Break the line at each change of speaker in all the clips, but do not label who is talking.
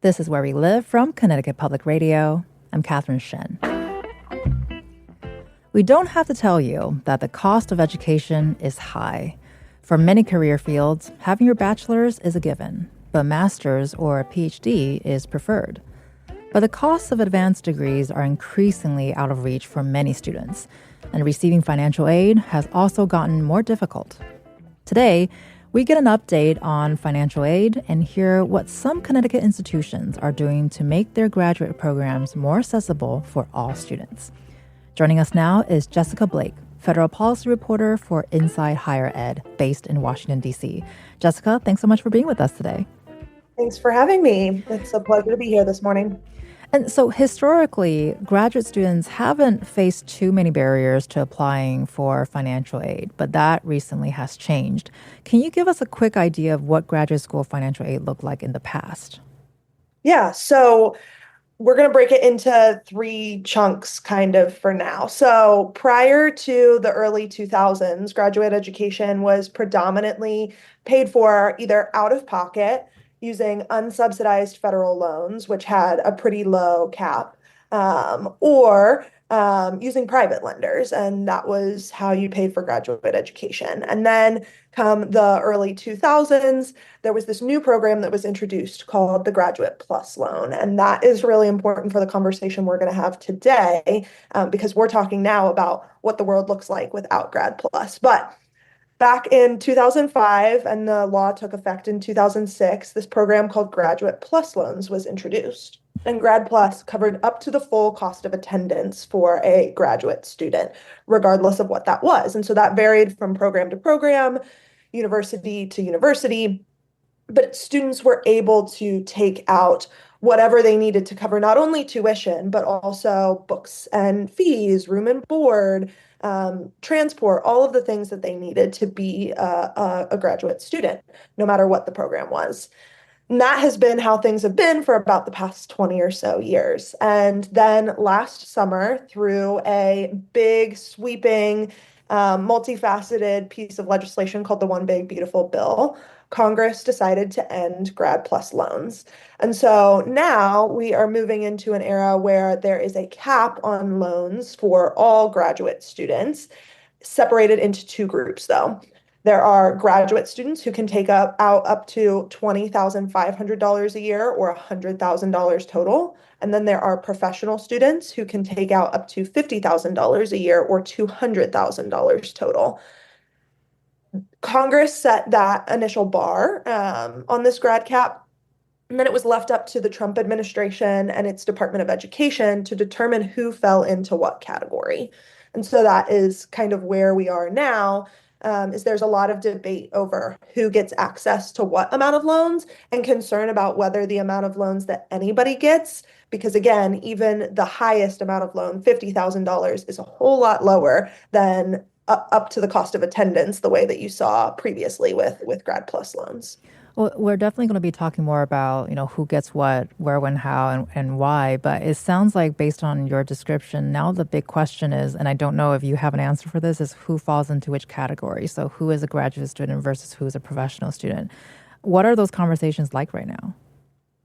This is Where We Live from Connecticut Public Radio. I'm Catherine Shen. We don't have to tell you that the cost of education is high. For many career fields, having your bachelor's is a given, but master's or a PhD is preferred. But the costs of advanced degrees are increasingly out of reach for many students, and receiving financial aid has also gotten more difficult. Today, we get an update on financial aid and hear what some Connecticut institutions are doing to make their graduate programs more accessible for all students. Joining us now is Jessica Blake, federal policy reporter for Inside Higher Ed, based in Washington, D.C. Jessica, thanks so much for being with us today.
Thanks for having me. It's a pleasure to be here this morning.
And so historically, graduate students haven't faced too many barriers to applying for financial aid, but that recently has changed. Can you give us a quick idea of what graduate school financial aid looked like in the past?
Yeah, so we're going to break it into three chunks kind of for now. So prior to the early 2000s, graduate education was predominantly paid for either out of pocket using unsubsidized federal loans, which had a pretty low cap, or using private lenders. And that was how you paid for graduate education. And then come the early 2000s, there was this new program that was introduced called the Graduate Plus Loan. And that is really important for the conversation we're going to have today, because we're talking now about what the world looks like without Grad Plus. But back in 2005, and the law took effect in 2006, this program called Graduate Plus Loans was introduced. And Grad Plus covered up to the full cost of attendance for a graduate student, regardless of what that was. And so that varied from program to program, university to university. But students were able to take out whatever they needed to cover not only tuition, but also books and fees, room and board, transport, all of the things that they needed to be a graduate student, no matter what the program was. And that has been how things have been for about the past 20 or so years. And then last summer, through a big, sweeping, multifaceted piece of legislation called the One Big Beautiful Bill, Congress decided to end Grad Plus loans. And so now we are moving into an era where there is a cap on loans for all graduate students, separated into two groups, though. There are graduate students who can take out up to $20,500 a year or $100,000 total. And then there are professional students who can take out up to $50,000 a year or $200,000 total. Congress set that initial bar on this grad cap, and then it was left up to the Trump administration and its Department of Education to determine who fell into what category. And so that is kind of where we are now, is there's a lot of debate over who gets access to what amount of loans and concern about whether the amount of loans that anybody gets, because again, even the highest amount of loan, $50,000, is a whole lot lower than up to the cost of attendance, the way that you saw previously with Grad Plus loans.
Well, we're definitely going to be talking more about, who gets what, where, when, how, and why. But it sounds like based on your description, now the big question is, and I don't know if you have an answer for this, is who falls into which category. So who is a graduate student versus who is a professional student? What are those conversations like right now?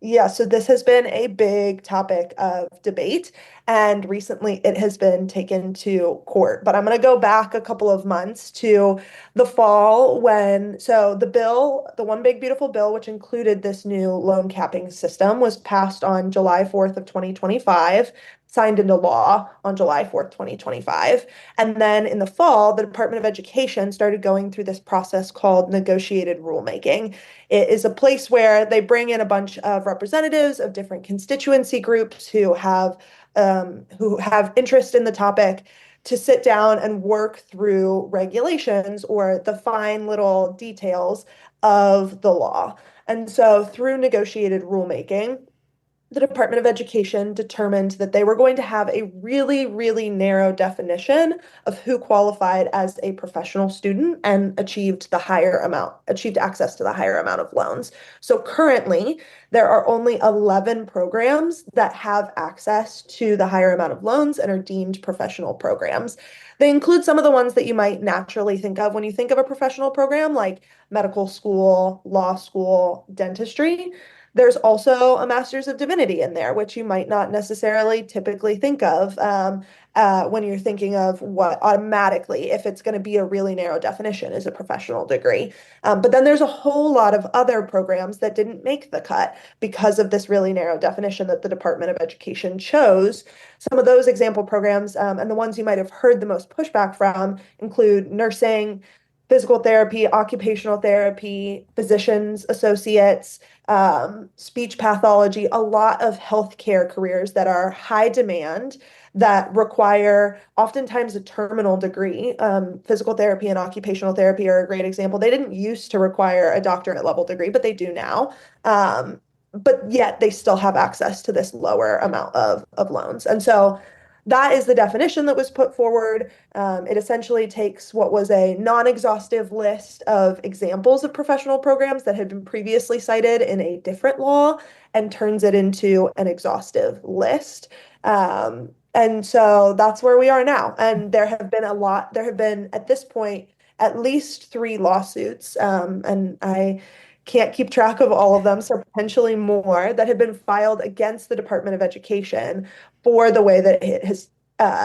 Yeah, so this has been a big topic of debate, and recently it has been taken to court. But I'm going to go back a couple of months to the fall so the bill, the One Big Beautiful Bill, which included this new loan capping system, was passed on July 4th of 2025, signed into law on July 4th, 2025. And then in the fall, the Department of Education started going through this process called negotiated rulemaking. It is a place where they bring in a bunch of representatives of different constituency groups who have interest in the topic to sit down and work through regulations or the fine little details of the law. And so through negotiated rulemaking, the Department of Education determined that they were going to have a really, really narrow definition of who qualified as a professional student and achieved access to the higher amount of loans. So currently, there are only 11 programs that have access to the higher amount of loans and are deemed professional programs. They include some of the ones that you might naturally think of when you think of a professional program, like medical school, law school, dentistry. There's also a Master's of Divinity in there, which you might not necessarily typically think of when you're thinking of what automatically, if it's going to be a really narrow definition, is a professional degree. But then there's a whole lot of other programs that didn't make the cut because of this really narrow definition that the Department of Education chose. Some of those example programs, and the ones you might have heard the most pushback from, include nursing, physical therapy, occupational therapy, physicians, associates, speech pathology, a lot of healthcare careers that are high demand that require oftentimes a terminal degree. Physical therapy and occupational therapy are a great example. They didn't used to require a doctorate level degree, but they do now. But yet they still have access to this lower amount of loans. And so that is the definition that was put forward. It essentially takes what was a non-exhaustive list of examples of professional programs that had been previously cited in a different law and turns it into an exhaustive list. And so that's where we are now. And there have been at this point at least three lawsuits, and I can't keep track of all of them, so potentially more that have been filed against the Department of Education for the way that it has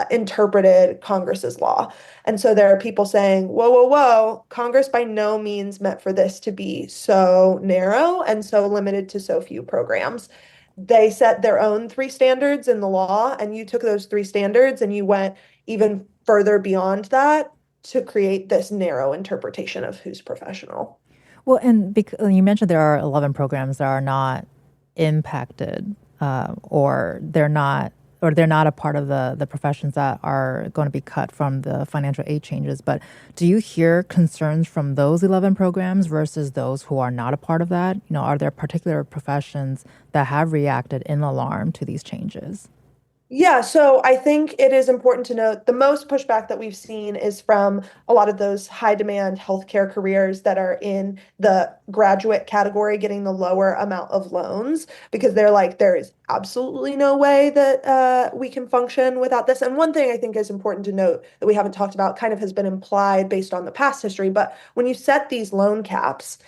interpreted Congress's law. And so there are people saying, whoa, whoa, whoa, Congress by no means meant for this to be so narrow and so limited to so few programs. They set their own three standards in the law, and you took those three standards and you went even further beyond that to create this narrow interpretation of who's professional.
Well, and you mentioned there are 11 programs that are not impacted, or they're not a part of the professions that are going to be cut from the financial aid changes. But do you hear concerns from those 11 programs versus those who are not a part of that? Are there particular professions that have reacted in alarm to these changes?
Yeah, so I think it is important to note the most pushback that we've seen is from a lot of those high demand healthcare careers that are in the graduate category getting the lower amount of loans because they're like, there is absolutely no way that we can function without this. And one thing I think is important to note that we haven't talked about kind of has been implied based on the past history, but when you set these loan caps,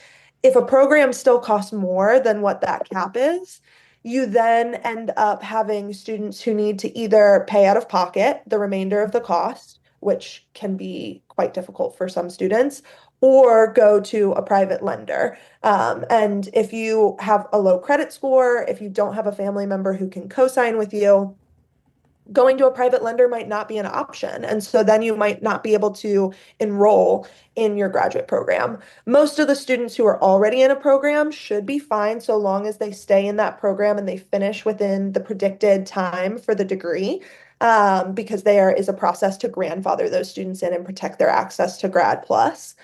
if a program still costs more than what that cap is, you then end up having students who need to either pay out of pocket the remainder of the cost, which can be quite difficult for some students, or go to a private lender. And if you have a low credit score, if you don't have a family member who can co-sign with you, going to a private lender might not be an option. And so then you might not be able to enroll in your graduate program. Most of the students who are already in a program should be fine so long as they stay in that program and they finish within the predicted time for the degree. Because there is a process to grandfather those students in and protect their access to Grad Plus.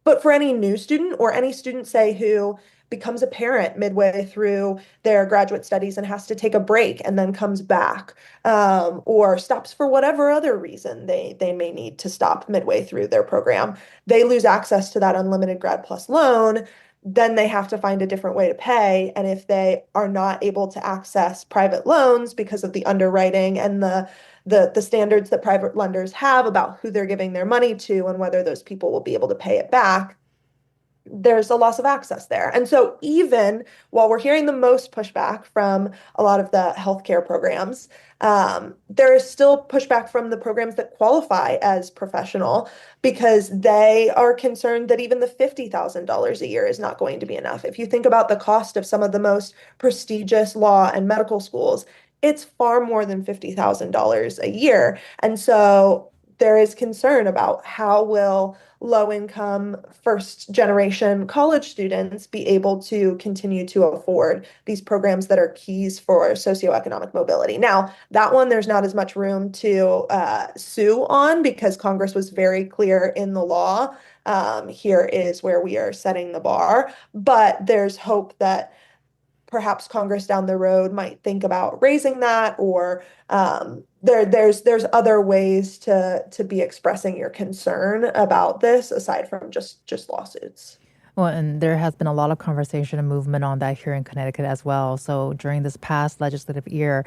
But for any new student or any student, say, who becomes a parent midway through their graduate studies and has to take a break and then comes back, or stops for whatever other reason they may need to stop midway through their program, they lose access to that unlimited Grad Plus loan. Then they have to find a different way to pay. And if they are not able to access private loans because of the underwriting and the standards that private lenders have about who they're giving their money to and whether those people will be able to pay it back, there's a loss of access there. And so even while we're hearing the most pushback from a lot of the healthcare programs, there is still pushback from the programs that qualify as professional because they are concerned that even the $50,000 a year is not going to be enough. If you think about the cost of some of the most prestigious law and medical schools, it's far more than $50,000 a year. And so there is concern about how will low income first generation college students be able to continue to afford these programs that are keys for socioeconomic mobility. Now, that one, there's not as much room to sue on because Congress was very clear in the law. Here is where we are setting the bar, but there's hope that perhaps Congress down the road might think about raising that, or there's other ways to be expressing your concern about this aside from just lawsuits.
Well, and there has been a lot of conversation and movement on that here in Connecticut as well. So during this past legislative year,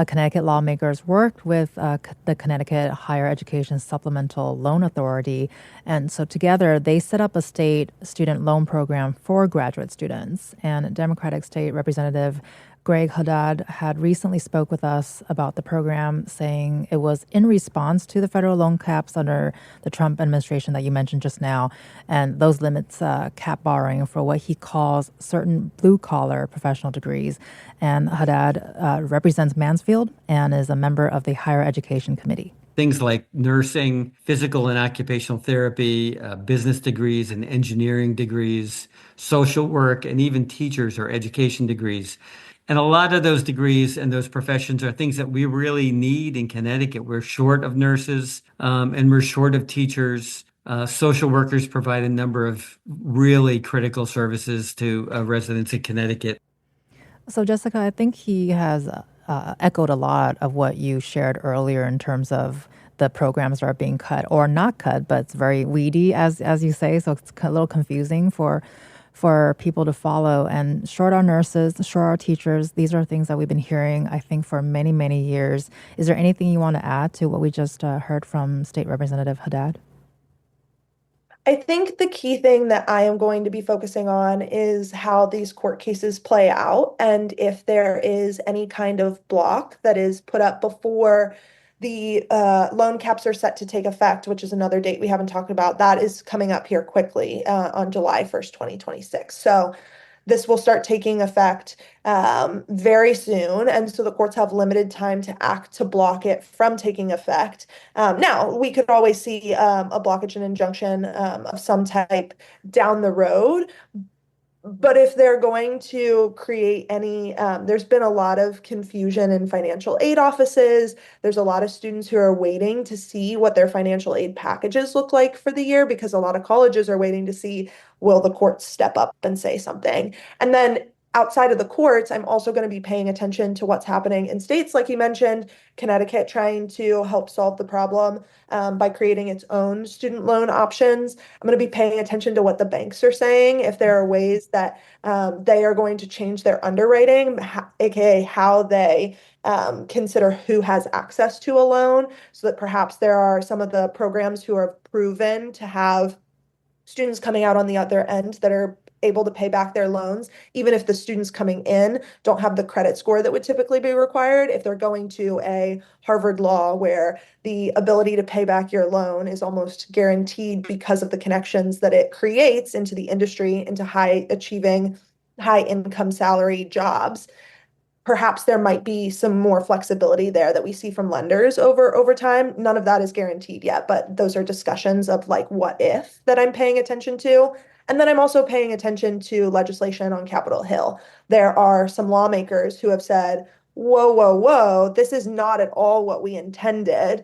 Connecticut lawmakers worked with the Connecticut Higher Education Supplemental Loan Authority. And so together they set up a state student loan program for graduate students. And Democratic State Representative Greg Haddad had recently spoke with us about the program, saying it was in response to the federal loan caps under the Trump administration that you mentioned just now, and those limits cap borrowing for what he calls certain blue-collar professional degrees. And Haddad represents Mansfield and is a member of the Higher Education Committee.
Things like nursing, physical and occupational therapy, business degrees and engineering degrees, social work, and even teachers or education degrees. And a lot of those degrees and those professions are things that we really need in Connecticut. We're short of nurses, and we're short of teachers. Social workers provide a number of really critical services to residents in Connecticut.
So, Jessica, I think he has echoed a lot of what you shared earlier in terms of the programs that are being cut or not cut, but it's very weedy, as you say. So it's a little confusing for people to follow. And short our nurses, short our teachers. These are things that we've been hearing, I think, for many, many years. Is there anything you want to add to what we just heard from State Representative Haddad?
I think the key thing that I am going to be focusing on is how these court cases play out and if there is any kind of block that is put up before the loan caps are set to take effect, which is another date we haven't talked about. That is coming up here quickly on July 1st, 2026. So this will start taking effect very soon. And so the courts have limited time to act to block it from taking effect. Now, we could always see a blockage and injunction of some type down the road. But if they're going to create any, there's been a lot of confusion in financial aid offices. There's a lot of students who are waiting to see what their financial aid packages look like for the year because a lot of colleges are waiting to see, will the courts step up and say something? And then outside of the courts, I'm also going to be paying attention to what's happening in states, like you mentioned, Connecticut trying to help solve the problem by creating its own student loan options. I'm going to be paying attention to what the banks are saying, if there are ways that they are going to change their underwriting, aka how they consider who has access to a loan, so that perhaps there are some of the programs who are proven to have students coming out on the other end that are able to pay back their loans, even if the students coming in don't have the credit score that would typically be required. If they're going to a Harvard Law where the ability to pay back your loan is almost guaranteed because of the connections that it creates into the industry, into high achieving, high income salary jobs, perhaps there might be some more flexibility there that we see from lenders over time. None of that is guaranteed yet, but those are discussions of like what if that I'm paying attention to. And then I'm also paying attention to legislation on Capitol Hill. There are some lawmakers who have said, whoa, whoa, whoa, this is not at all what we intended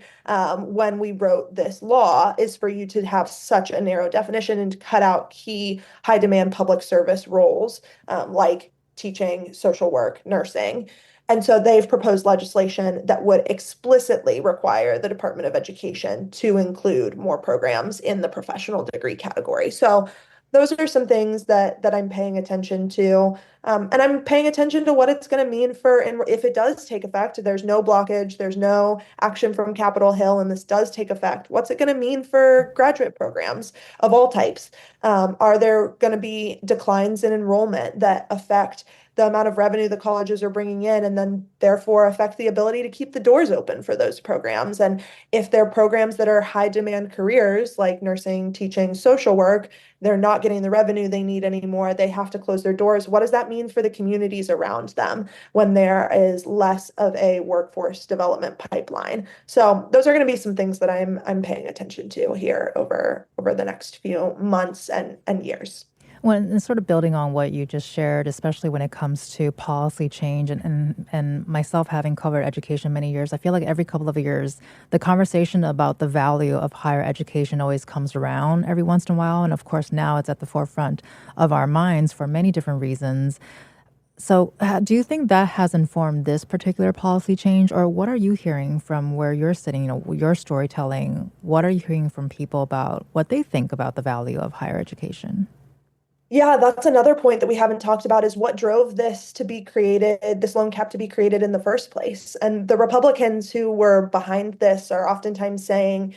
when we wrote this law, is for you to have such a narrow definition and to cut out key high demand public service roles like teaching, social work, nursing. And so they've proposed legislation that would explicitly require the Department of Education to include more programs in the professional degree category. So those are some things that I'm paying attention to. And I'm paying attention to what it's going to mean for, and if it does take effect, there's no blockage, there's no action from Capitol Hill, and this does take effect. What's it going to mean for graduate programs of all types? Are there going to be declines in enrollment that affect the amount of revenue the colleges are bringing in and then therefore affect the ability to keep the doors open for those programs? And if they're programs that are high demand careers like nursing, teaching, social work, they're not getting the revenue they need anymore, they have to close their doors. What does that mean for the communities around them when there is less of a workforce development pipeline? So those are going to be some things that I'm paying attention to here over the next few months and years.
And sort of building on what you just shared, especially when it comes to policy change and myself having covered education many years, I feel like every couple of years, the conversation about the value of higher education always comes around every once in a while. And of course, now it's at the forefront of our minds for many different reasons. So do you think that has informed this particular policy change, or what are you hearing from where you're sitting, your storytelling? What are you hearing from people about what they think about the value of higher education?
Yeah, that's another point that we haven't talked about is what drove this to be created, this loan cap to be created in the first place. And the Republicans who were behind this are oftentimes saying,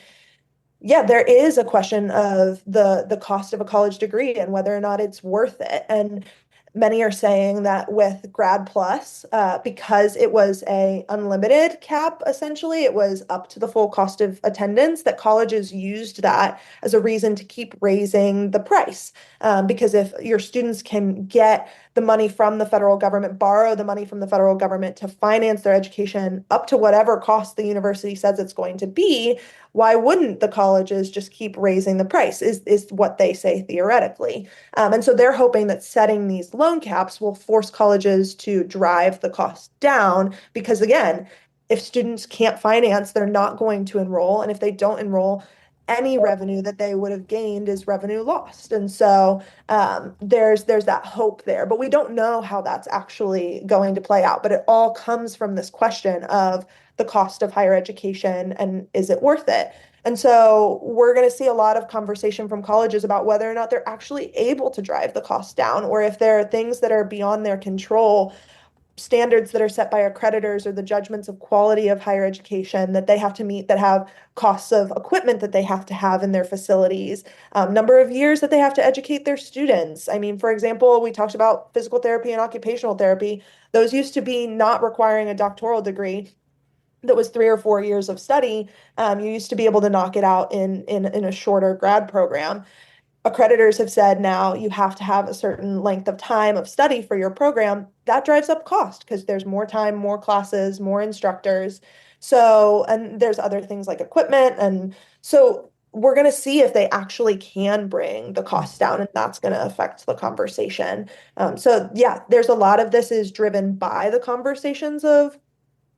yeah, there is a question of the cost of a college degree and whether or not it's worth it. And many are saying that with Grad Plus, because it was a unlimited cap, essentially, it was up to the full cost of attendance, that colleges used that as a reason to keep raising the price. Because if your students can get the money from the federal government, borrow the money from the federal government to finance their education up to whatever cost the university says it's going to be, why wouldn't the colleges just keep raising the price is what they say theoretically. And so they're hoping that setting these loan caps will force colleges to drive the cost down because, again, if students can't finance, they're not going to enroll. And if they don't enroll, any revenue that they would have gained is revenue lost. And so there's that hope there, but we don't know how that's actually going to play out. But it all comes from this question of the cost of higher education and is it worth it? And so we're going to see a lot of conversation from colleges about whether or not they're actually able to drive the cost down, or if there are things that are beyond their control, standards that are set by accreditors or the judgments of quality of higher education that they have to meet that have costs of equipment that they have to have in their facilities, number of years that they have to educate their students. I mean, for example, we talked about physical therapy and occupational therapy. Those used to be not requiring a doctoral degree that was 3 or 4 years of study. You used to be able to knock it out in a shorter grad program. Accreditors have said now you have to have a certain length of time of study for your program. That drives up cost because there's more time, more classes, more instructors. So, and there's other things like equipment. And so we're going to see if they actually can bring the costs down, and that's going to affect the conversation. So, yeah, there's a lot of this is driven by the conversations of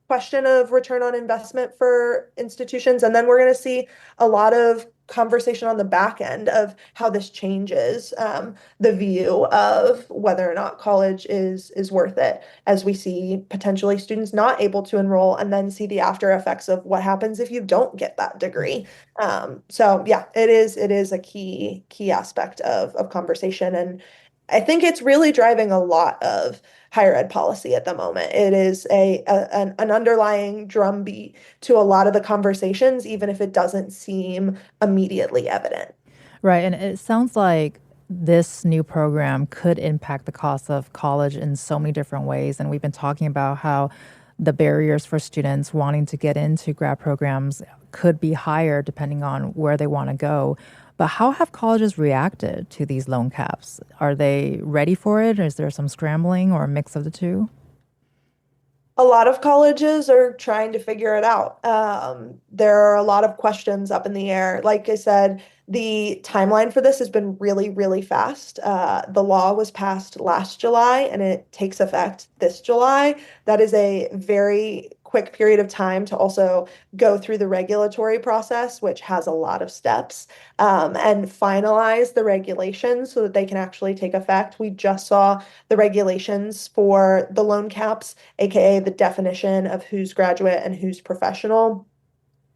question of return on investment for institutions. And then we're going to see a lot of conversation on the back end of how this changes the view of whether or not college is worth it, as we see potentially students not able to enroll and then see the after effects of what happens if you don't get that degree. So yeah, it is a key aspect of conversation. And I think it's really driving a lot of higher ed policy at the moment. It is an underlying drumbeat to a lot of the conversations, even if it doesn't seem immediately evident.
Right. And it sounds like this new program could impact the cost of college in so many different ways. And we've been talking about how the barriers for students wanting to get into grad programs could be higher depending on where they want to go. But how have colleges reacted to these loan caps? Are they ready for it? Is there some scrambling or a mix of the two?
A lot of colleges are trying to figure it out. There are a lot of questions up in the air. Like I said, the timeline for this has been really, really fast. The law was passed last July and it takes effect this July. That is a very quick period of time to also go through the regulatory process, which has a lot of steps, and finalize the regulations so that they can actually take effect. We just saw the regulations for the loan caps, aka the definition of who's graduate and who's professional,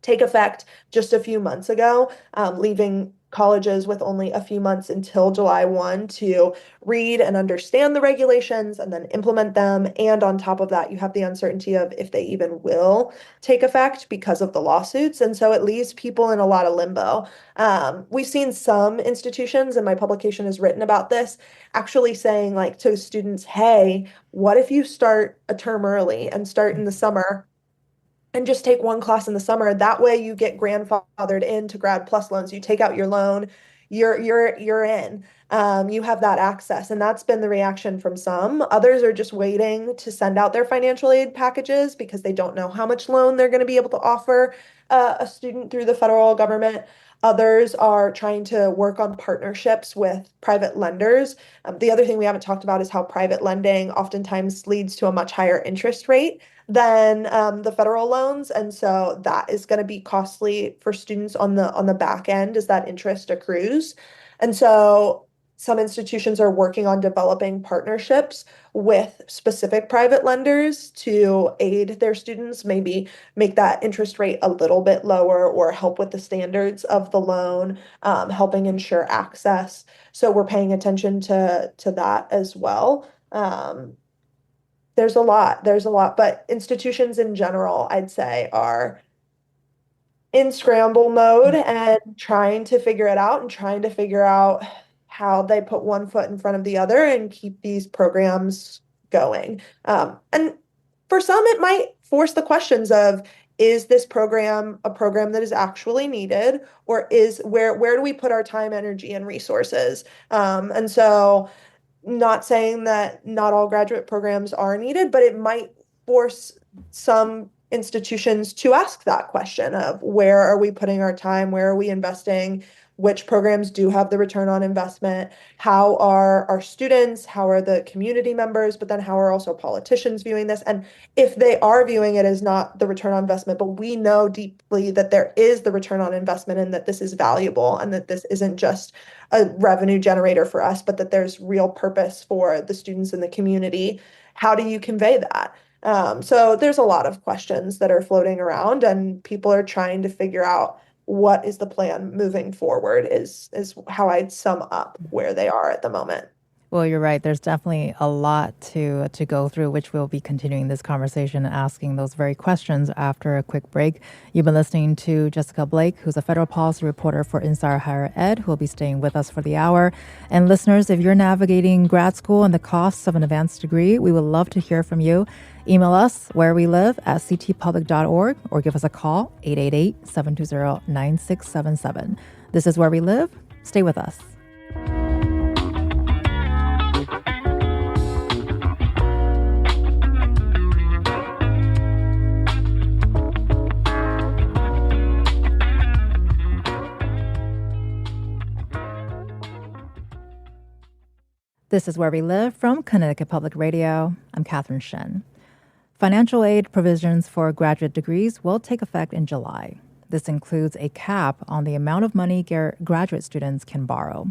take effect just a few months ago, leaving colleges with only a few months until July 1 to read and understand the regulations and then implement them. And on top of that, you have the uncertainty of if they even will take effect because of the lawsuits. And so it leaves people in a lot of limbo. We've seen some institutions, and my publication has written about this, actually saying like to students, hey, what if you start a term early and start in the summer and just take one class in the summer? That way you get grandfathered into grad plus loans. You take out your loan, you're in. You have that access. And that's been the reaction from some. Others are just waiting to send out their financial aid packages because they don't know how much loan they're going to be able to offer a student through the federal government. Others are trying to work on partnerships with private lenders. The other thing we haven't talked about is how private lending oftentimes leads to a much higher interest rate than the federal loans, and so that is going to be costly for students on the back end as that interest accrues. And so some institutions are working on developing partnerships with specific private lenders to aid their students, maybe make that interest rate a little bit lower or help with the standards of the loan, helping ensure access. So we're paying attention to that as well. There's a lot, but institutions in general, I'd say, are in scramble mode and trying to figure it out and trying to figure out how they put one foot in front of the other and keep these programs going. And for some, it might force the questions of, is this program a program that is actually needed, or is where do we put our time, energy, and resources? And so not saying that not all graduate programs are needed, but it might force some institutions to ask that question of, where are we putting our time? Where are we investing? Which programs do have the return on investment? How are our students? How are the community members? But then how are also politicians viewing this? And if they are viewing it as not the return on investment, but we know deeply that there is the return on investment and that this is valuable and that this isn't just a revenue generator for us, but that there's real purpose for the students in the community, how do you convey that? So there's a lot of questions that are floating around, and people are trying to figure out what is the plan moving forward, is how I'd sum up where they are at the moment.
Well, you're right. There's definitely a lot to go through, which we'll be continuing this conversation, asking those very questions after a quick break. You've been listening to Jessica Blake, who's a federal policy reporter for Insider Higher Ed, who will be staying with us for the hour. And listeners, if you're navigating grad school and the costs of an advanced degree, we would love to hear from you. Email us wherewelive@ctpublic.org or give us a call, 888-720-9677. This is Where We Live. Stay with us. This is Where We Live from Connecticut Public Radio. I'm Catherine Shen. Financial aid provisions for graduate degrees will take effect in July. This includes a cap on the amount of money graduate students can borrow.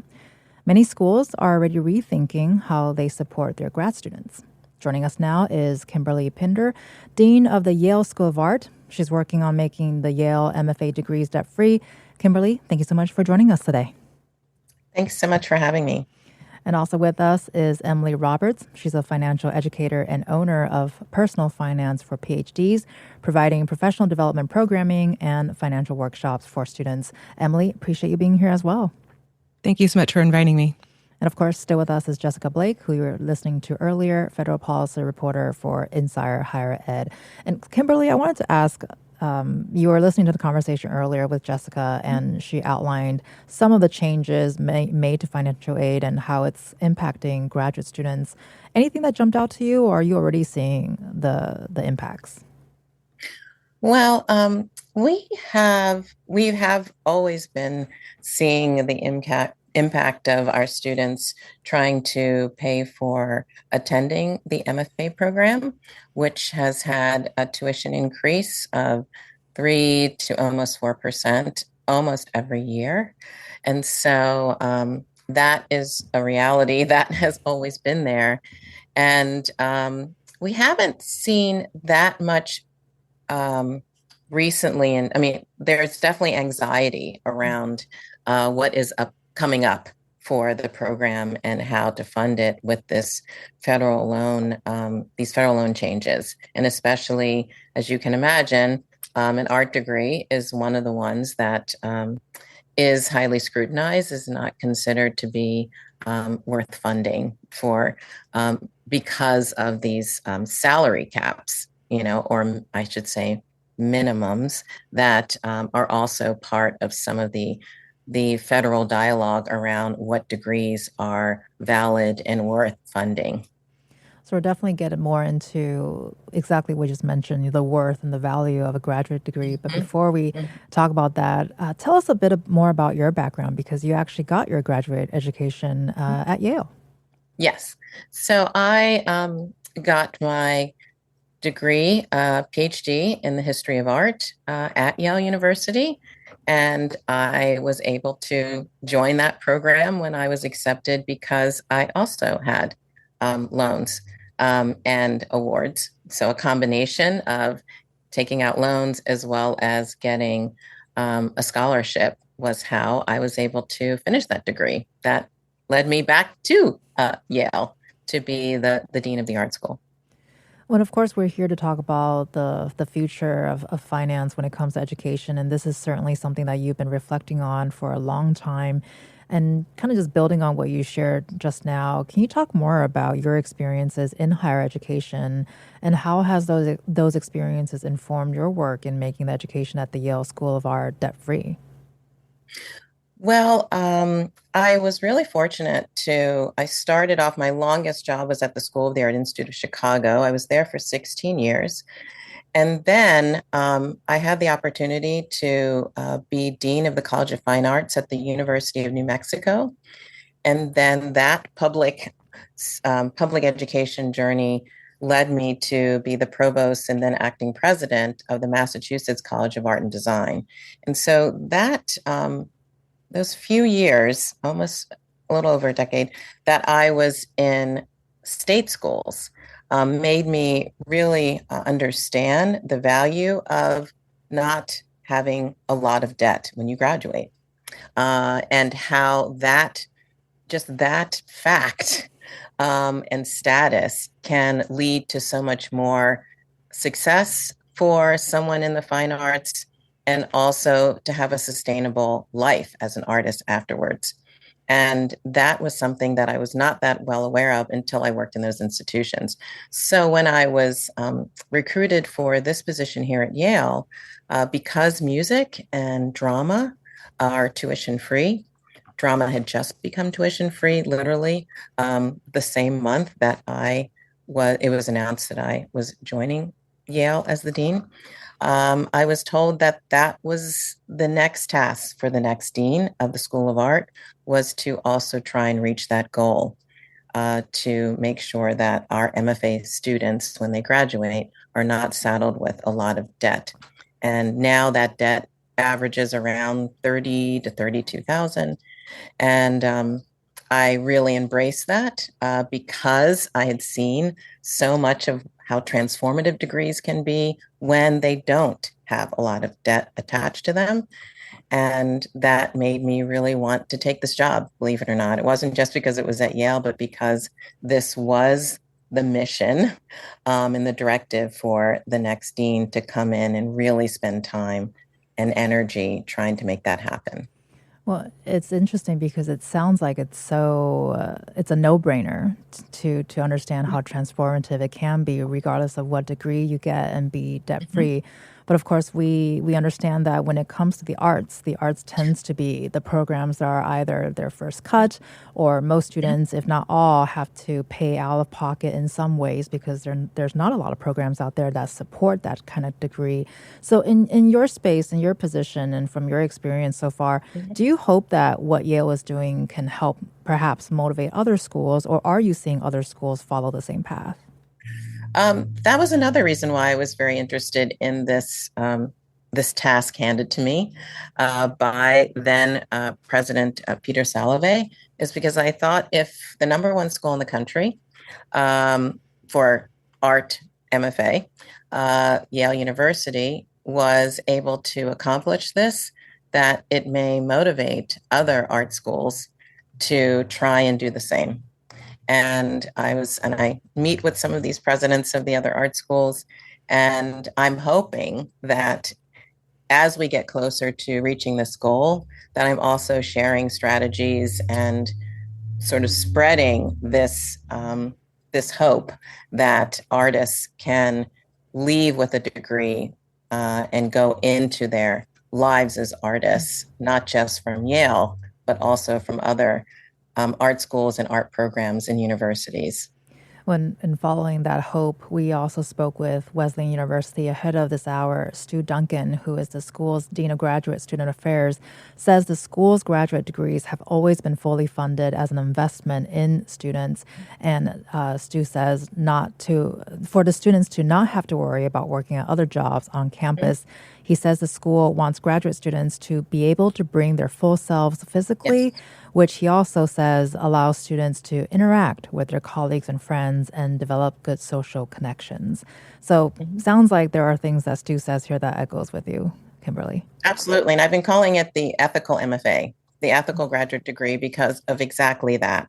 Many schools are already rethinking how they support their grad students. Joining us now is Kimberly Pinder, Dean of the Yale School of Art. She's working on making the Yale MFA degrees debt-free. Kimberly, thank you so much for joining us today.
Thanks so much for having me.
And also with us is Emily Roberts. She's a financial educator and owner of Personal Finance for PhDs, providing professional development programming and financial workshops for students. Emily, appreciate you being here as well.
Thank you so much for inviting me.
And of course, still with us is Jessica Blake, who you were listening to earlier, federal policy reporter for Insider Higher Ed. And Kimberly, I wanted to ask, you were listening to the conversation earlier with Jessica, and she outlined some of the changes made to financial aid and how it's impacting graduate students. Anything that jumped out to you, or are you already seeing the impacts?
Well, we have always been seeing the impact of our students trying to pay for attending the MFA program, which has had a tuition increase of 3 to almost 4% almost every year. And so that is a reality that has always been there. And we haven't seen that much recently. And I mean, there's definitely anxiety around what is coming up for the program and how to fund it with this federal loan, these federal loan changes. And especially, as you can imagine, an art degree is one of the ones that is highly scrutinized, is not considered to be worth funding for because of these salary caps, or I should say minimums that are also part of some of the federal dialogue around what degrees are valid and worth funding.
So we're definitely getting more into exactly what you just mentioned, the worth and the value of a graduate degree. But before we talk about that, tell us a bit more about your background, because you actually got your graduate education at Yale.
Yes. So I got my degree, PhD in the history of art at Yale University. And I was able to join that program when I was accepted because I also had loans and awards. So a combination of taking out loans as well as getting a scholarship was how I was able to finish that degree. That led me back to Yale to be the dean of the art school.
Well, of course, we're here to talk about the future of finance when it comes to education. And this is certainly something that you've been reflecting on for a long time. And kind of just building on what you shared just now, can you talk more about your experiences in higher education and how has those experiences informed your work in making the education at the Yale School of Art debt-free?
Well, I was really fortunate I started off, my longest job was at the School of the Art Institute of Chicago. I was there for 16 years. And then I had the opportunity to be Dean of the College of Fine Arts at the University of New Mexico. And then that public education journey led me to be the provost and then acting president of the Massachusetts College of Art and Design. And so those few years, almost a little over a decade, that I was in state schools made me really understand the value of not having a lot of debt when you graduate, and how that fact and status can lead to so much more success for someone in the fine arts and also to have a sustainable life as an artist afterwards. And that was something that I was not that well aware of until I worked in those institutions. So when I was recruited for this position here at Yale, because music and drama are tuition free, drama had just become tuition free, literally the same month that it was announced that I was joining Yale as the dean. I was told that was the next task for the next dean of the School of Art, was to also try and reach that goal, to make sure that our MFA students, when they graduate, are not saddled with a lot of debt. And now that debt averages around 30 to 32,000. And I really embraced that because I had seen so much of how transformative degrees can be when they don't have a lot of debt attached to them. And that made me really want to take this job, believe it or not. It wasn't just because it was at Yale, but because this was the mission and the directive for the next dean to come in and really spend time and energy trying to make that happen.
Well, it's interesting because it sounds like it's it's a no-brainer to understand how transformative it can be, regardless of what degree you get, and be debt-free. But of course, we understand that when it comes to the arts tends to be the programs that are either their first cut, or most students, if not all, have to pay out of pocket in some ways because there's not a lot of programs out there that support that kind of degree. So in your space, in your position, and from your experience so far, do you hope that what Yale is doing can help perhaps motivate other schools, or are you seeing other schools follow the same path?
That was another reason why I was very interested in this task handed to me by then President Peter Salovey, is because I thought if the number one school in the country for art MFA, Yale University, was able to accomplish this, that it may motivate other art schools to try and do the same. And I meet with some of these presidents of the other art schools, and I'm hoping that as we get closer to reaching this goal, that I'm also sharing strategies and sort of spreading this hope that artists can leave with a degree and go into their lives as artists, not just from Yale, but also from other art schools and art programs and universities.
When in following that hope, we also spoke with Wesleyan University ahead of this hour. Stu Duncan, who is the school's Dean of Graduate Student Affairs, says the school's graduate degrees have always been fully funded as an investment in students. And Stu says for the students to not have to worry about working at other jobs on campus. He says the school wants graduate students to be able to bring their full selves physically, which he also says allows students to interact with their colleagues and friends and develop good social connections. So sounds like there are things that Stu says here that echoes with you, Kimberly.
Absolutely. And I've been calling it the ethical MFA, the ethical graduate degree, because of exactly that.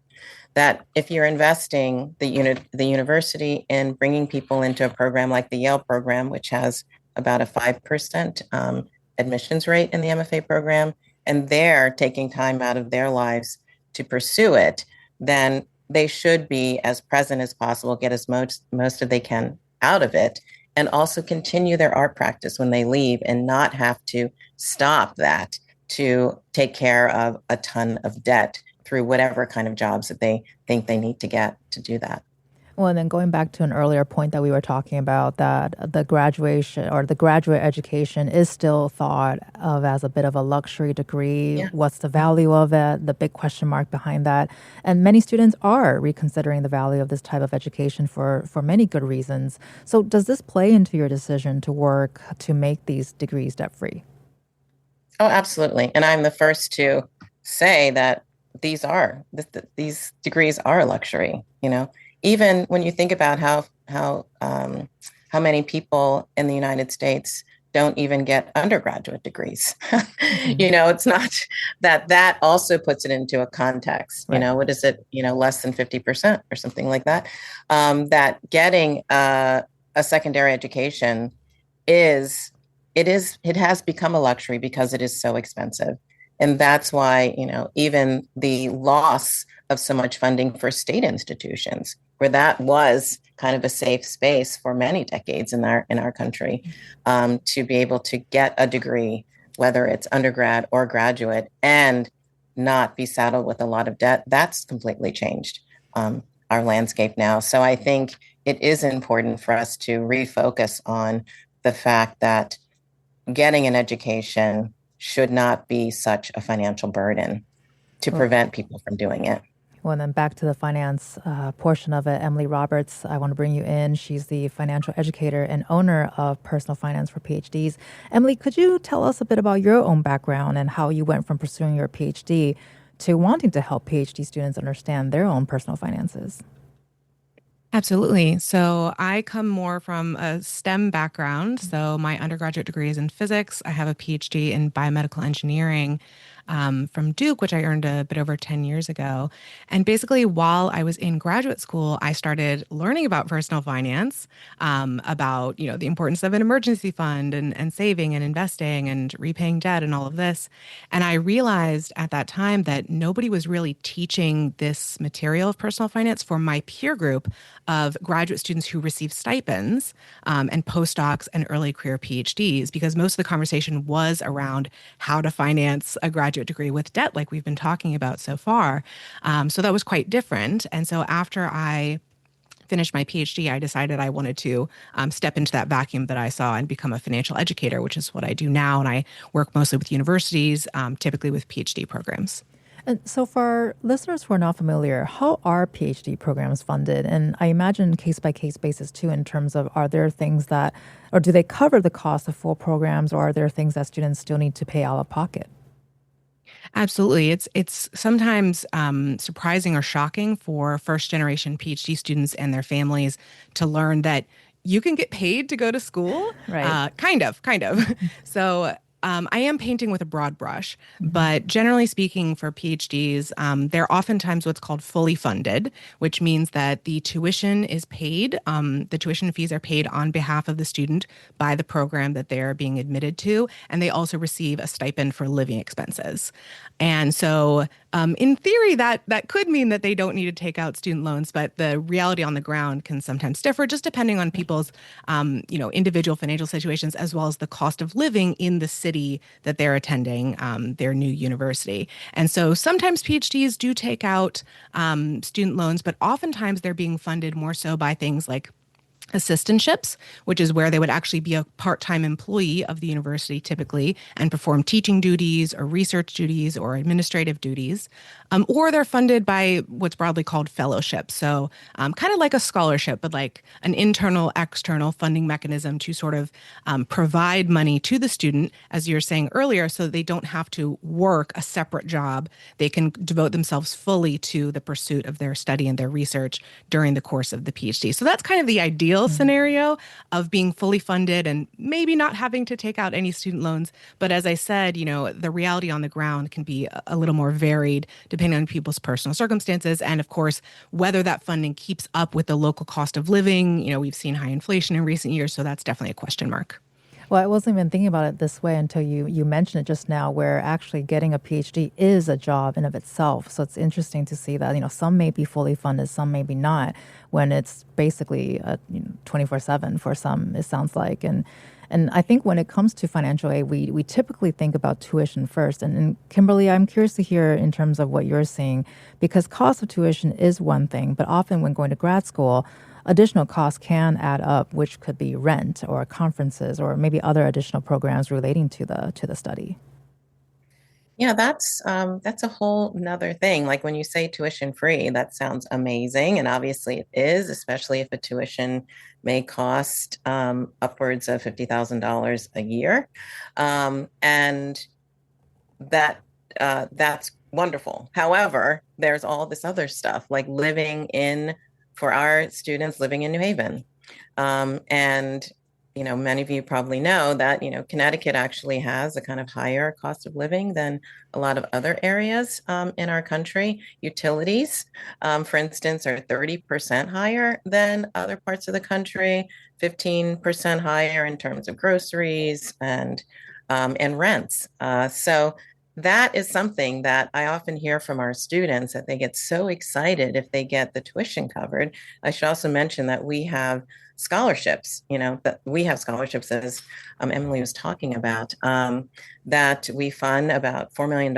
That if you're investing the university in bringing people into a program like the Yale program, which has about a 5% admissions rate in the MFA program, and they're taking time out of their lives to pursue it, then they should be as present as possible, get as most as they can out of it, and also continue their art practice when they leave and not have to stop that to take care of a ton of debt through whatever kind of jobs that they think they need to get to do that.
Well, and then going back to an earlier point that we were talking about, that the graduation or the graduate education is still thought of as a bit of a luxury degree. Yeah. What's the value of it? The big question mark behind that. And many students are reconsidering the value of this type of education for many good reasons. So does this play into your decision to work to make these degrees debt-free?
Oh, absolutely. And I'm the first to say that these degrees are a luxury, Even when you think about how many people in the United States don't even get undergraduate degrees, it's not that also puts it into a context.
Right.
What is it? Less than 50% or something like that. That getting a secondary education it has become a luxury because it is so expensive. And that's why, even the loss of so much funding for state institutions, where that was kind of a safe space for many decades in our country, to be able to get a degree, whether it's undergrad or graduate, and not be saddled with a lot of debt, that's completely changed our landscape now. So I think it is important for us to refocus on the fact that getting an education should not be such a financial burden to prevent people from doing it.
Well, and then back to the finance portion of it, Emily Roberts, I want to bring you in. She's the financial educator and owner of Personal Finance for PhDs. Emily, could you tell us a bit about your own background and how you went from pursuing your PhD to wanting to help PhD students understand their own personal finances?
Absolutely. So I come more from a STEM background. So my undergraduate degree is in physics. I have a PhD in biomedical engineering from Duke, which I earned a bit over 10 years ago. And basically, while I was in graduate school, I started learning about personal finance, about, the importance of an emergency fund and saving and investing and repaying debt and all of this. And I realized at that time that nobody was really teaching this material of personal finance for my peer group of graduate students who receive stipends and postdocs and early career PhDs, because most of the conversation was around how to finance a graduate degree with debt, like we've been talking about so far. So that was quite different. And so after I finished my PhD, I decided I wanted to step into that vacuum that I saw and become a financial educator, which is what I do now. And I work mostly with universities, typically with PhD programs.
And so for listeners who are not familiar, how are PhD programs funded? And I imagine case-by-case basis too, in terms of, are there things that, or do they cover the cost of full programs, or are there things that students still need to pay out of pocket?
Absolutely. It's sometimes surprising or shocking for first-generation PhD students and their families to learn that you can get paid to go to school.
Right.
Kind of. So I am painting with a broad brush, but generally speaking, for PhDs, they're oftentimes what's called fully funded, which means that the tuition is paid. The tuition fees are paid on behalf of the student by the program that they're being admitted to, and they also receive a stipend for living expenses. And so in theory, that could mean that they don't need to take out student loans, but the reality on the ground can sometimes differ, just depending on people's individual financial situations, as well as the cost of living in the city city that they're attending their new university. And so sometimes PhDs do take out student loans, but oftentimes they're being funded more so by things like assistantships, which is where they would actually be a part-time employee of the university typically and perform teaching duties or research duties or administrative duties. Or they're funded by what's broadly called fellowships. So kind of like a scholarship, but like an internal, external funding mechanism to sort of provide money to the student, as you were saying earlier, so that they don't have to work a separate job. They can devote themselves fully to the pursuit of their study and their research during the course of the PhD. So that's kind of the ideal scenario of being fully funded and maybe not having to take out any student loans. But as I said, the reality on the ground can be a little more varied depending on people's personal circumstances. And of course, whether that funding keeps up with the local cost of living. We've seen high inflation in recent years, so that's definitely a question mark.
Well, I wasn't even thinking about it this way until you mentioned it just now, where actually getting a PhD is a job in of itself. So it's interesting to see that, some may be fully funded, some maybe not, when it's basically 24/7 for some, it sounds like. And I think when it comes to financial aid, we typically think about tuition first. And Kimberly, I'm curious to hear in terms of what you're seeing, because cost of tuition is one thing, but often when going to grad school, additional costs can add up, which could be rent or conferences or maybe other additional programs relating to the study.
Yeah, that's a whole nother thing. Like when you say tuition free, that sounds amazing. And obviously it is, especially if a tuition may cost upwards of $50,000 a year. And that's wonderful. However, there's all this other stuff like for our students living in New Haven. And many of you probably know that, Connecticut actually has a kind of higher cost of living than a lot of other areas in our country. Utilities, for instance, are 30% higher than other parts of the country, 15% higher in terms of groceries and rents. So that is something that I often hear from our students, that they get so excited if they get the tuition covered. I should also mention that we have scholarships, as Emily was talking about, that we fund about $4 million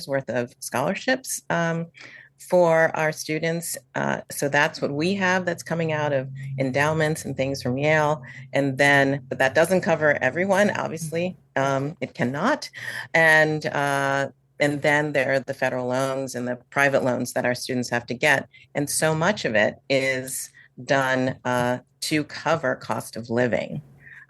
worth of scholarships for our students. So that's what we have that's coming out of endowments and things from Yale. But that doesn't cover everyone, obviously. It cannot. And then there are the federal loans and the private loans that our students have to get. And so much of it is done to cover cost of living.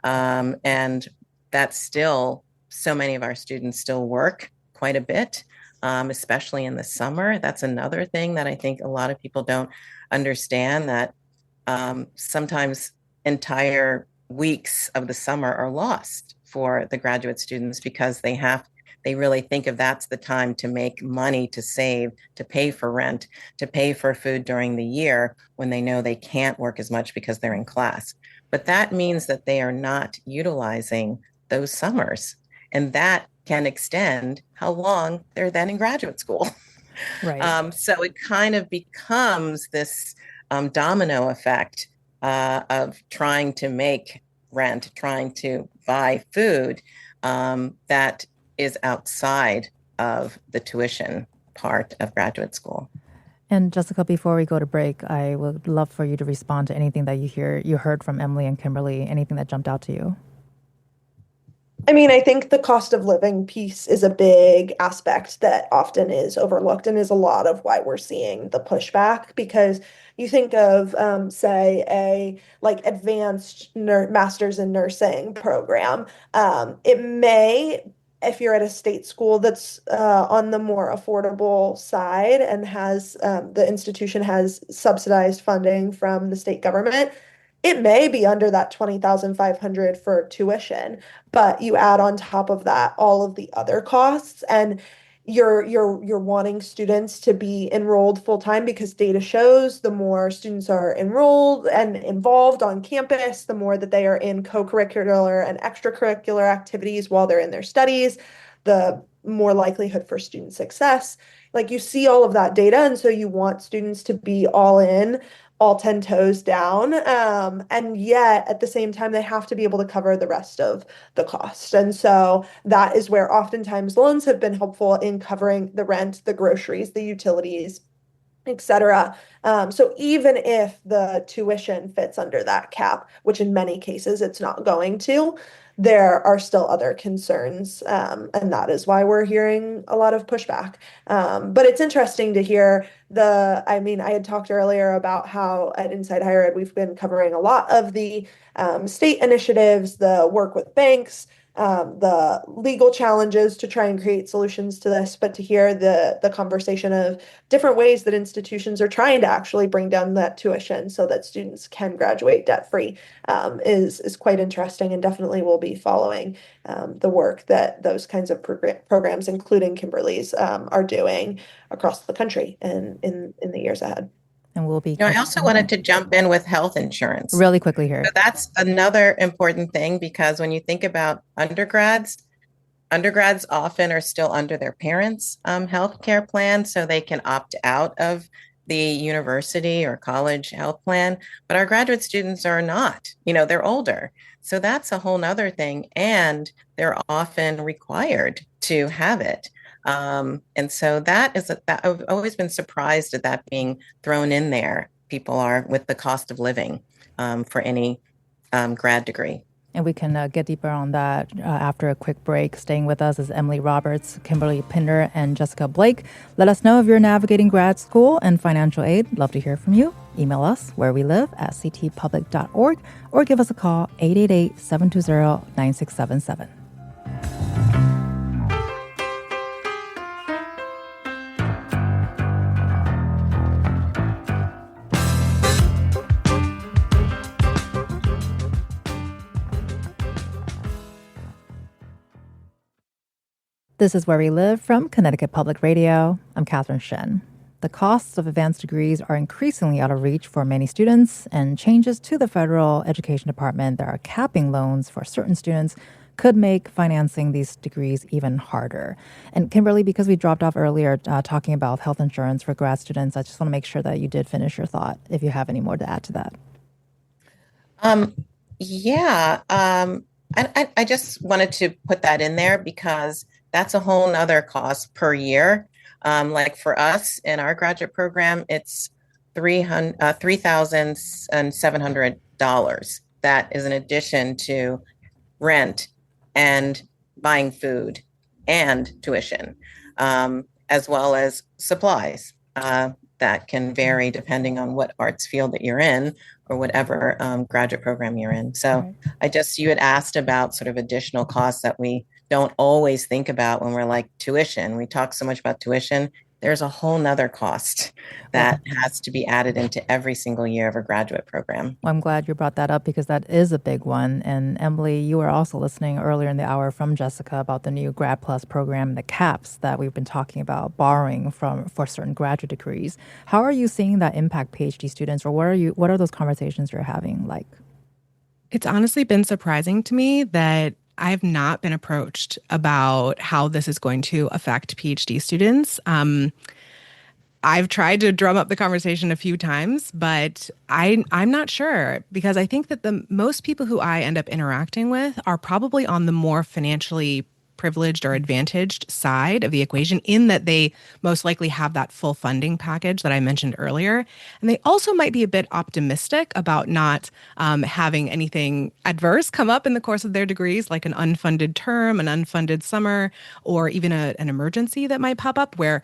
And that's still, so many of our students still work quite a bit, especially in the summer. That's another thing that I think a lot of people don't understand, that sometimes entire weeks of the summer are lost for the graduate students because they really think of that's the time to make money, to save, to pay for rent, to pay for food during the year when they know they can't work as much because they're in class. But that means that they are not utilizing those summers. And that can extend how long they're then in graduate school.
Right.
So it kind of becomes this domino effect of trying to make rent, trying to buy food that is outside of the tuition part of graduate school.
And Jessica, before we go to break, I would love for you to respond to anything that you heard from Emily and Kimberly, anything that jumped out to you.
I mean, I think the cost of living piece is a big aspect that often is overlooked and is a lot of why we're seeing the pushback, because you think of, say, a like advanced master's in nursing program. It may, if you're at a state school that's on the more affordable side and has the institution has subsidized funding from the state government, it may be under that 20,500 for tuition, but you add on top of that all of the other costs, and you're wanting students to be enrolled full time, because data shows the more students are enrolled and involved on campus, the more that they are in co-curricular and extracurricular activities while they're in their studies, the more likelihood for student success. Like, you see all of that data, and so you want students to be all in all 10 toes down. And yet at the same time, they have to be able to cover the rest of the cost. And so that is where oftentimes loans have been helpful in covering the rent, the groceries, the utilities, etc. So even if the tuition fits under that cap, which in many cases it's not going to, there are still other concerns. And that is why we're hearing a lot of pushback. But it's interesting to hear I mean, I had talked earlier about how at Inside Higher Ed, we've been covering a lot of the state initiatives, the work with banks, the legal challenges to try and create solutions to this, but to hear the conversation of different ways that institutions are trying to actually bring down that tuition so that students can graduate debt-free is quite interesting, and definitely will be following the work that those kinds of programs, including Kimberly's, are doing across the country and in the years ahead.
And we'll be.
I also wanted to jump in with health insurance.
Really quickly here.
So that's another important thing, because when you think about undergrads often are still under their parents' health care plan, so they can opt out of the university or college health plan. But our graduate students are not, they're older. So that's a whole nother thing. And they're often required to have it. And so I've always been surprised at that being thrown in there. People are with the cost of living for any grad degree.
And we can get deeper on that after a quick break. Staying with us is Emily Roberts, Kimberly Pinder, and Jessica Blake. Let us know if you're navigating grad school and financial aid. Love to hear from you. Email us wherewelive@ctpublic.org or give us a call 888-720-9677. This is Where We Live from Connecticut Public Radio. I'm Catherine Shen. The costs of advanced degrees are increasingly out of reach for many students, and changes to the federal education department that are capping loans for certain students could make financing these degrees even harder. And Kimberly, because we dropped off earlier talking about health insurance for grad students, I just want to make sure that you did finish your thought, if you have any more to add to that.
I just wanted to put that in there because that's a whole nother cost per year. Like for us in our graduate program, it's $3,700. That is in addition to rent and buying food and tuition, as well as supplies that can vary depending on what arts field that you're in or whatever graduate program you're in. So you had asked about sort of additional costs that we don't always think about when we're like tuition. We talk so much about tuition. There's a whole nother cost that has to be added into every single year of a graduate program.
Well, I'm glad you brought that up because that is a big one. And Emily, you were also listening earlier in the hour from Jessica about the new Grad Plus program, the caps that we've been talking about borrowing for certain graduate degrees. How are you seeing that impact PhD students, or what are those conversations you're having like?
It's honestly been surprising to me that I've not been approached about how this is going to affect PhD students. I've tried to drum up the conversation a few times, but I'm not sure, because I think that the most people who I end up interacting with are probably on the more financially privileged or advantaged side of the equation, in that they most likely have that full funding package that I mentioned earlier. And they also might be a bit optimistic about not having anything adverse come up in the course of their degrees, like an unfunded term, an unfunded summer, or even an emergency that might pop up where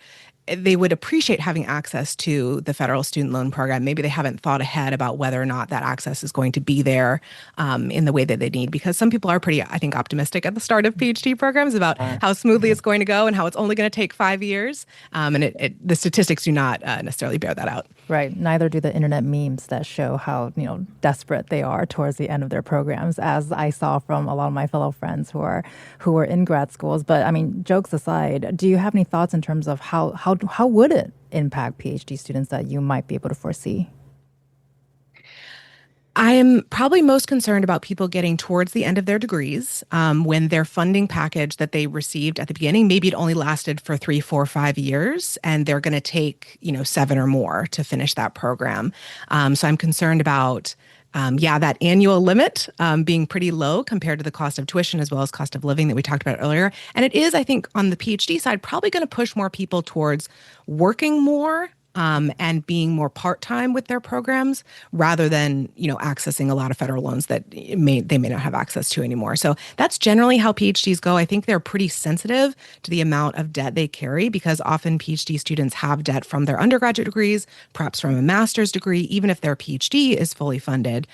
they would appreciate having access to the federal student loan program. Maybe they haven't thought ahead about whether or not that access is going to be there in the way that they need, because some people are pretty, I think, optimistic at the start of PhD programs about how smoothly it's going to go and how it's only going to take 5 years. And the statistics do not necessarily bear that out.
Right. Neither do the internet memes that show how, desperate they are towards the end of their programs, as I saw from a lot of my fellow friends who are in grad schools. But I mean, jokes aside, do you have any thoughts in terms of how would it impact PhD students that you might be able to foresee?
I am probably most concerned about people getting towards the end of their degrees when their funding package that they received at the beginning, maybe it only lasted for 3, 4, 5 years, and they're going to take, 7 or more to finish that program. So I'm concerned about, that annual limit being pretty low compared to the cost of tuition as well as cost of living that we talked about earlier. And it is, I think, on the PhD side, probably going to push more people towards working more and being more part-time with their programs rather than, accessing a lot of federal loans that they may not have access to anymore. So that's generally how PhDs go. I think they're pretty sensitive to the amount of debt they carry because often PhD students have debt from their undergraduate degrees, perhaps from a master's degree, even if their PhD is fully funded.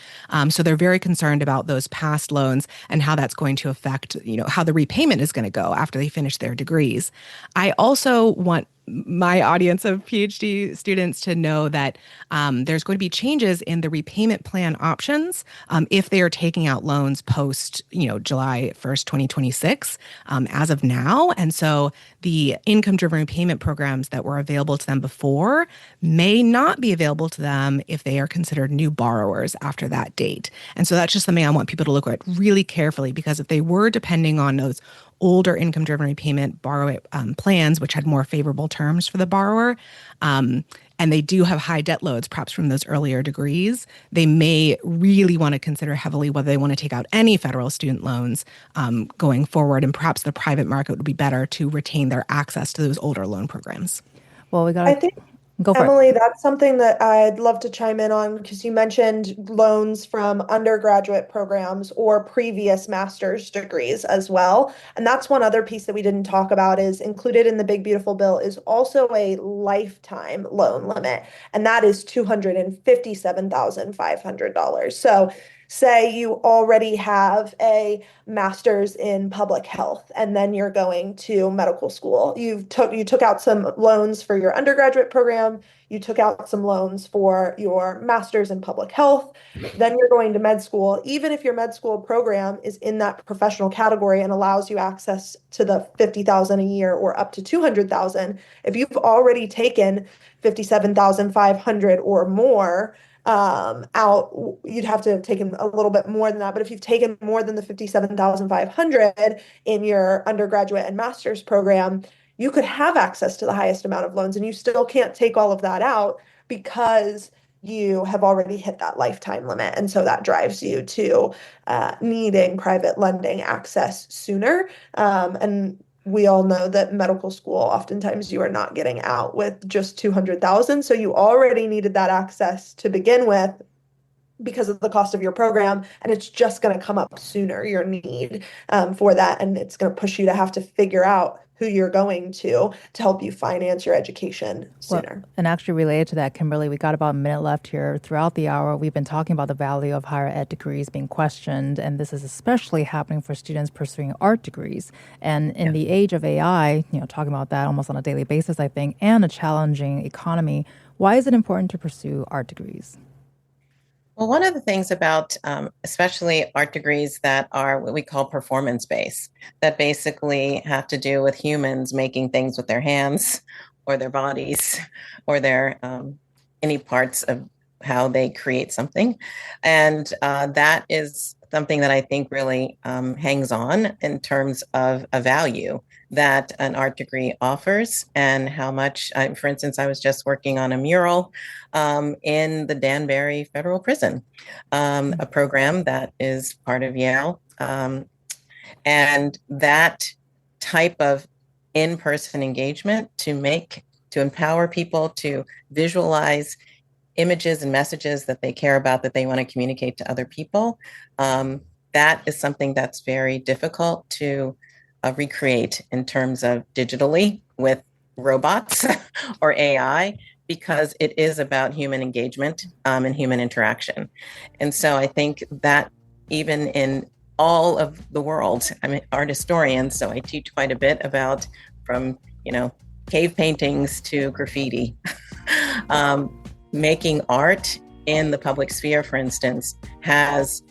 So they're very concerned about those past loans and how that's going to affect, how the repayment is going to go after they finish their degrees. I also want my audience of PhD students to know that there's going to be changes in the repayment plan options if they are taking out loans post, July 1st, 2026, as of now. And so the income-driven repayment programs that were available to them before may not be available to them if they are considered new borrowers after that date. And so that's just something I want people to look at really carefully because if they were depending on those older income-driven repayment borrow plans, which had more favorable terms for the borrower, and they do have high debt loads, perhaps from those earlier degrees, they may really want to consider heavily whether they want to take out any federal student loans going forward, and perhaps the private market would be better to retain their access to those older loan programs.
Well,
I think
go for
Emily,
it.
that's something that I'd love to chime in on because you mentioned loans from undergraduate programs or previous master's degrees as well. And that's one other piece that we didn't talk about is included in the Big Beautiful Bill is also a lifetime loan limit, and that is $257,500. So say you already have a master's in public health and then you're going to medical school. You took out some loans for your undergraduate program, you took out some loans for your master's in public health, then you're going to med school. Even if your med school program is in that professional category and allows you access to the $50,000 a year or up to $200,000, if you've already taken $57,500 or more out, you'd have to have taken a little bit more than that. But if you've taken more than the $57,500 in your undergraduate and master's program, you could have access to the highest amount of loans and you still can't take all of that out because you have already hit that lifetime limit. And so that drives you to needing private lending access sooner. And we all know that medical school, oftentimes you are not getting out with just 200,000. So you already needed that access to begin with because of the cost of your program. And it's just going to come up sooner, your need for that. And it's going to push you to have to figure out who you're going to help you finance your education sooner.
Well, and actually related to that, Kimberly, we got about a minute left here. Throughout the hour, we've been talking about the value of higher ed degrees being questioned, and this is especially happening for students pursuing art degrees. And in the age of AI, talking about that almost on a daily basis, I think, and a challenging economy, why is it important to pursue art degrees?
Well, one of the things about especially art degrees that are what we call performance-based, that basically have to do with humans making things with their hands or their bodies or their any parts of how they create something. And that is something that I think really hangs on in terms of a value that an art degree offers and how much, for instance, I was just working on a mural in the Danbury Federal Prison, a program that is part of Yale. And that type of in-person engagement to empower people to visualize images and messages that they care about, that they want to communicate to other people, that is something that's very difficult to recreate in terms of digitally with robots or AI, because it is about human engagement and human interaction. And so I think that even in all of the world, I'm an art historian, so I teach quite a bit about from, cave paintings to graffiti. Making art in the public sphere, for instance, has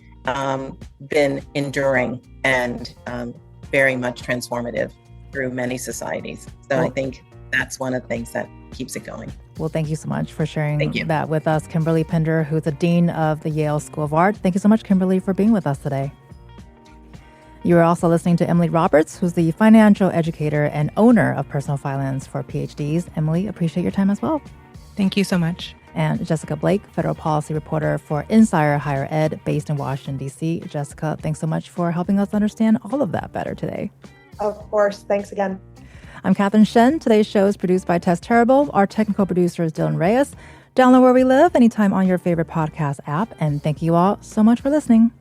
been enduring and very much transformative through many societies. So I think that's one of the things that keeps it going.
Well, thank you so much for sharing
Thank you.
that with us, Kimberly Pinder, who's the Dean of the Yale School of Art. Thank you so much, Kimberly, for being with us today. You are also listening to Emily Roberts, who's the financial educator and owner of Personal Finance for PhDs. Emily, appreciate your time as well.
Thank you so much.
And Jessica Blake, federal policy reporter for Insider Higher Ed, based in Washington, D.C. Jessica, thanks so much for helping us understand all of that better today.
Of course. Thanks again.
I'm Catherine Shen. Today's show is produced by Tess Terrible. Our technical producer is Dylan Reyes. Download Where We Live anytime on your favorite podcast app. And thank you all so much for listening.